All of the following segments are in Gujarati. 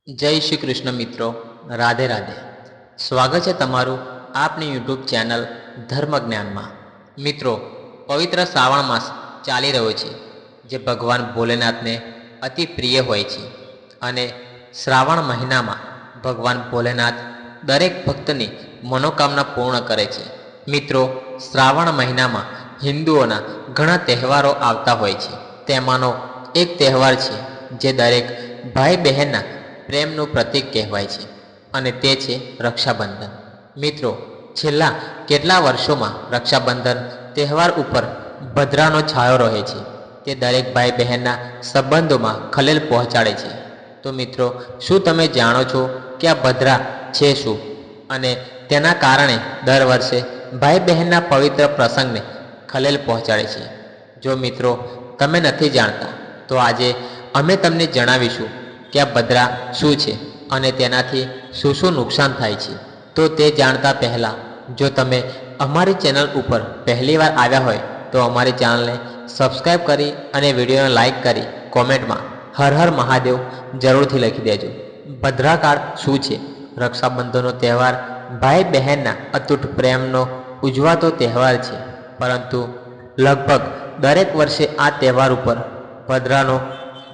જય શ્રી કૃષ્ણ મિત્રો, રાધે રાધે. સ્વાગત છે તમારું આપની યુટ્યુબ ચેનલ ધર્મ જ્ઞાનમાં. મિત્રો, પવિત્ર શ્રાવણ માસ ચાલી રહ્યો છે, જે ભગવાન ભોલેનાથને અતિ પ્રિય હોય છે. અને શ્રાવણ મહિનામાં ભગવાન ભોલેનાથ દરેક ભક્તની મનોકામના પૂર્ણ કરે છે. મિત્રો, શ્રાવણ મહિનામાં હિન્દુઓના ઘણા તહેવારો આવતા હોય છે. તેમાંનો એક તહેવાર છે જે દરેક ભાઈ બહેનના પ્રેમનું પ્રતીક કહેવાય છે, અને તે છે રક્ષાબંધન. મિત્રો, છેલ્લા કેટલા વર્ષોમાં રક્ષાબંધન તહેવાર ઉપર ભદ્રાનો છાયો રહે છે. તે દરેક ભાઈ બહેનના સંબંધોમાં ખલેલ પહોંચાડે છે. તો મિત્રો, શું તમે જાણો છો કે આ ભદ્રા છે શું, અને તેના કારણે દર વર્ષે ભાઈ બહેનના પવિત્ર પ્રસંગને ખલેલ પહોંચાડે છે? જો મિત્રો તમે નથી જાણતા, તો આજે અમે તમને જણાવીશું કે આ ભદ્રા શું છે અને તેનાથી શું શું નુકસાન થાય છે. તો તે જાણતા પહેલાં, જો તમે અમારી ચેનલ ઉપર પહેલીવાર આવ્યા હોય તો અમારી ચેનલને સબસ્ક્રાઈબ કરી અને વિડીયોને લાઈક કરી કોમેન્ટમાં હર હર મહાદેવ જરૂરથી લખી દેજો. ભદ્રાકાળ શું છે? રક્ષાબંધનનો તહેવાર ભાઈ બહેનના અતૂટ પ્રેમનો ઉજવાતો તહેવાર છે, પરંતુ લગભગ દરેક વર્ષે આ તહેવાર ઉપર ભદ્રાનો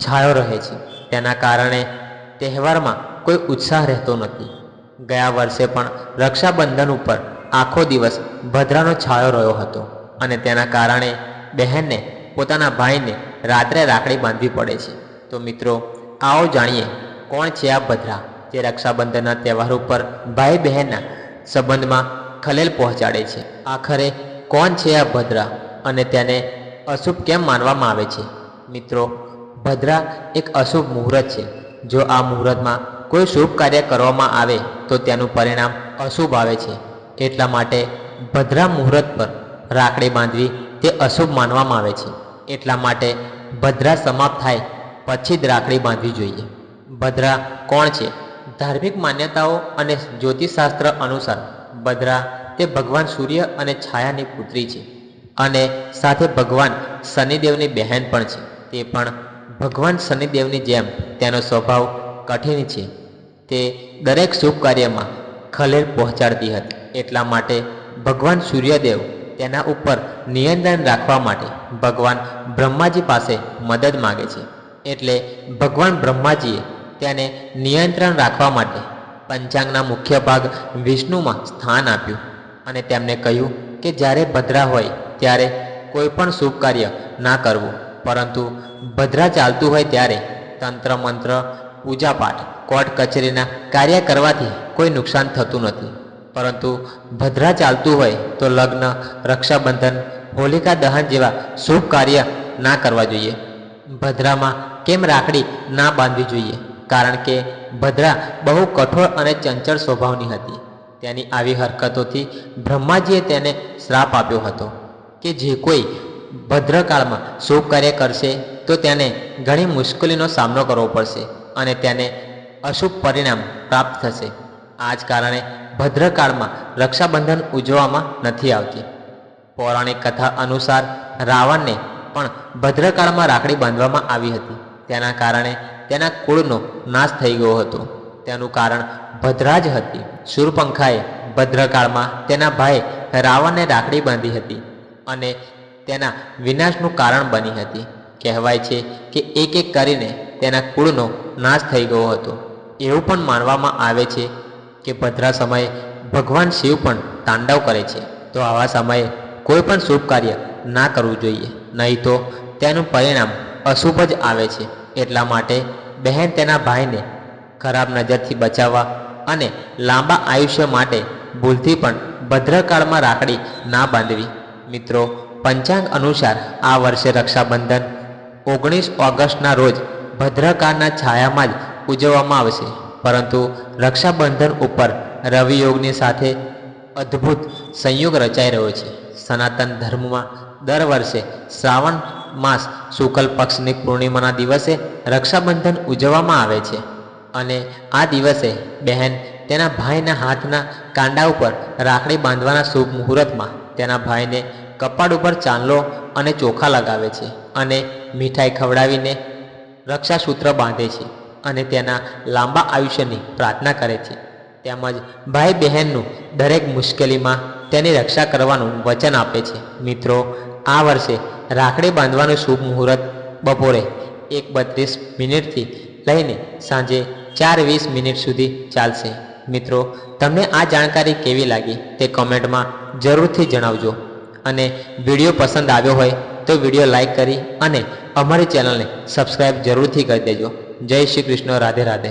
છાયો રહે છે. તેના કારણે તહેવારમાં કોઈ ઉત્સાહ રહેતો નથી. ગયા વર્ષે પણ રક્ષાબંધન ઉપર આખો દિવસ ભદ્રાનો છાયો રહ્યો હતો, અને તેના કારણે બહેનને પોતાના ભાઈને રાત્રે રાખડી બાંધવી પડે છે. તો મિત્રો, આવો જાણીએ કોણ છે આ ભદ્રા, જે રક્ષાબંધનના તહેવાર ઉપર ભાઈ બહેનના સંબંધમાં ખલેલ પહોંચાડે છે. આખરે કોણ છે આ ભદ્રા, અને તેને અશુભ કેમ માનવામાં આવે છે? મિત્રો, ભદ્રા એક અશુભ મુહૂર્ત છે. જો આ મુહૂર્તમાં કોઈ શુભ કાર્ય કરવામાં આવે તો તેનું પરિણામ અશુભ આવે છે. એટલા માટે ભદ્રા મુહૂર્ત પર રાખડી બાંધવી તે અશુભ માનવામાં આવે છે. એટલા માટે ભદ્રા સમાપ્ત થાય પછી જ રાખડી બાંધવી જોઈએ. ભદ્રા કોણ છે? ધાર્મિક માન્યતાઓ અને જ્યોતિષશાસ્ત્ર અનુસાર ભદ્રા તે ભગવાન સૂર્ય અને છાયાની પુત્રી છે, અને સાથે ભગવાન શનિદેવની બહેન પણ છે. તે પણ ભગવાન શનિદેવની જેમ તેનો સ્વભાવ કઠિન છે. તે દરેક શુભ કાર્યમાં ખલેલ પહોંચાડતી હતી. એટલા માટે ભગવાન સૂર્યદેવ તેના ઉપર નિયંત્રણ રાખવા માટે ભગવાન બ્રહ્માજી પાસે મદદ માગે છે. એટલે ભગવાન બ્રહ્માજીએ તેને નિયંત્રણ રાખવા માટે પંચાંગના મુખ્ય ભાગ વિષ્ણુમાં સ્થાન આપ્યું, અને તેમને કહ્યું કે જ્યારે ભદ્રા હોય ત્યારે કોઈ પણ શુભ કાર્ય ના કરવું, પરંતુ ભદ્રા ચાલતું હોય ત્યારે તંત્ર મંત્ર, પૂજાપાઠ, કોર્ટ કચેરીના કાર્ય કરવાથી કોઈ નુકસાન થતું નથી. પરંતુ ભદ્રા ચાલતું હોય તો લગ્ન, રક્ષાબંધન, હોલિકા દહન જેવા શુભ કાર્ય ના કરવા જોઈએ. ભદ્રામાં કેમ રાખડી ના બાંધવી જોઈએ? કારણ કે ભદ્રા બહુ કઠોર અને ચંચળ સ્વભાવની હતી. તેની આવી હરકતોથી બ્રહ્માજીએ તેને શ્રાપ આપ્યો હતો કે જે કોઈ ભદ્રકાળમાં શુભ કાર્ય કરશે તો તેને ઘણી મુશ્કેલીનો સામનો કરવો પડશે, અને તેને અશુભ પરિણામ પ્રાપ્ત થશે. આ જ કારણે ભદ્રકાળમાં રક્ષાબંધન ઉજવવામાં નથી આવતી. પૌરાણિક કથા અનુસાર રાવણને પણ ભદ્રકાળમાં રાખડી બાંધવામાં આવી હતી. તેના કારણે તેના કુળનો નાશ થઈ ગયો હતો. તેનું કારણ ભદ્રા જ હતી. શૂરપંખાએ ભદ્રકાળમાં તેના ભાઈ રાવણને રાખડી બાંધી હતી, અને તેના વિનાશનું કારણ બની હતી. કહેવાય છે કે એક એક કરીને તેના કુળનો નાશ થઈ ગયો હતો. એવું પણ માનવામાં આવે છે કે ભદ્રા સમયે ભગવાન શિવ પણ તાંડવ કરે છે. તો આવા સમયે કોઈ પણ શુભ કાર્ય ના કરવું જોઈએ, નહીં તો તેનું પરિણામ અશુભ જ આવે છે. એટલા માટે બહેન તેના ભાઈને ખરાબ નજરથી બચાવવા અને લાંબા આયુષ્ય માટે ભૂલથી પણ ભદ્રકાળમાં રાખડી ના બાંધવી. મિત્રો, પંચાંગ અનુસાર આ વર્ષે રક્ષાબંધન 19 ઓગસ્ટના રોજ ભદ્રકાળના છાયામાં જ ઉજવવામાં આવશે. પરંતુ રક્ષાબંધન ઉપર રવિ યોગની સાથે અદ્ભુત સંયોગ રચાઈ રહ્યો છે. સનાતન ધર્મમાં દર વર્ષે શ્રાવણ માસ શુક્લ પક્ષની પૂર્ણિમાના દિવસે રક્ષાબંધન ઉજવવામાં આવે છે, અને આ દિવસે બહેન તેના ભાઈના હાથના કાંડા ઉપર રાખડી બાંધવાના શુભ મુહૂર્તમાં તેના ભાઈને કપાળ ઉપર ચાંદલો અને ચોખા લગાવે છે, અને મીઠાઈ ખવડાવીને રક્ષાસૂત્ર બાંધે છે. અને તેના લાંબા આયુષ્યની પ્રાર્થના કરે છે. તેમજ ભાઈ બહેનનું દરેક મુશ્કેલીમાં તેની રક્ષા કરવાનું વચન આપે છે. મિત્રો, આ વર્ષે રાખડી બાંધવાનું શુભ મુહૂર્ત બપોરે 1:32 લઈને સાંજે 4:20 સુધી ચાલશે. મિત્રો, તમને આ જાણકારી કેવી લાગી તે કોમેન્ટમાં જરૂરથી જણાવજો. અને વિડીયો પસંદ આવ્યો હોય તો વિડીયો લાઈક કરી અને અમારી ચેનલને સબસ્ક્રાઈબ જરૂરથી કરી દેજો. જય શ્રી કૃષ્ણ. રાધે રાધે.